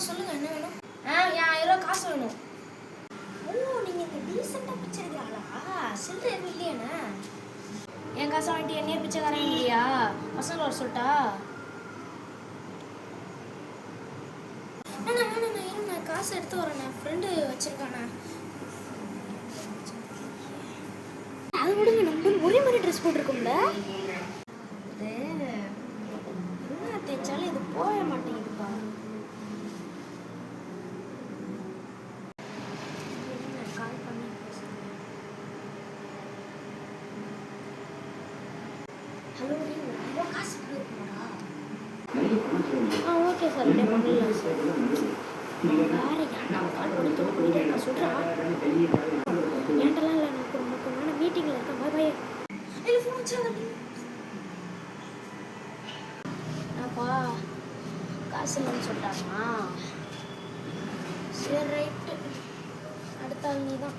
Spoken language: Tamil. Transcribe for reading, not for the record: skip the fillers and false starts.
சொல்லுங்க என்ன வேணும்? என் 1000 காசு வேணும். ஓ, நீங்க இந்த டீசெண்டா பிச்சை எடுக்கிறாளா? சில்லறை எதுவும் இல்லையாண்ணா? என் காசை வாங்கிட்டு என்னையே பிச்சைக்காரன் இல்லையா? பசங்களை வர சொல்லிட்டா? வேணாண்ணா இருண்ணா, காசு எடுத்து வரேண்ணா. ஃப்ரெண்டு வச்சிருக்காண்ணா. அது விடுங்க, நம்ம ஒரே மாதிரி ட்ரெஸ் போட்டிருக்கோம்ல. இது என்ன தேய்ச்சாலும் இது போக மாட்டேங்குதுப்பா. கால் பண்ணி ஹலோ, நீங்க காசு இருக்குமாடா? ஓகே சார், அப்படியே பண்ணிடலாம் சார். வேறு ஏன்டா கால் பண்ணி தொலை பண்ணிட்டு நான் சொல்கிறேன். ஏன்டெல்லாம் இல்லை, நான் ஒரு முக்கியமான மீட்டிங்கில் இருக்கேன். பாய் பாய். இல்லை ஃபோன் வச்சா அப்பா காசு இல்லைன்னு சொல்லிட்டாமா? சரி ரைட்டு, அடுத்த ஆள் நீ தான்.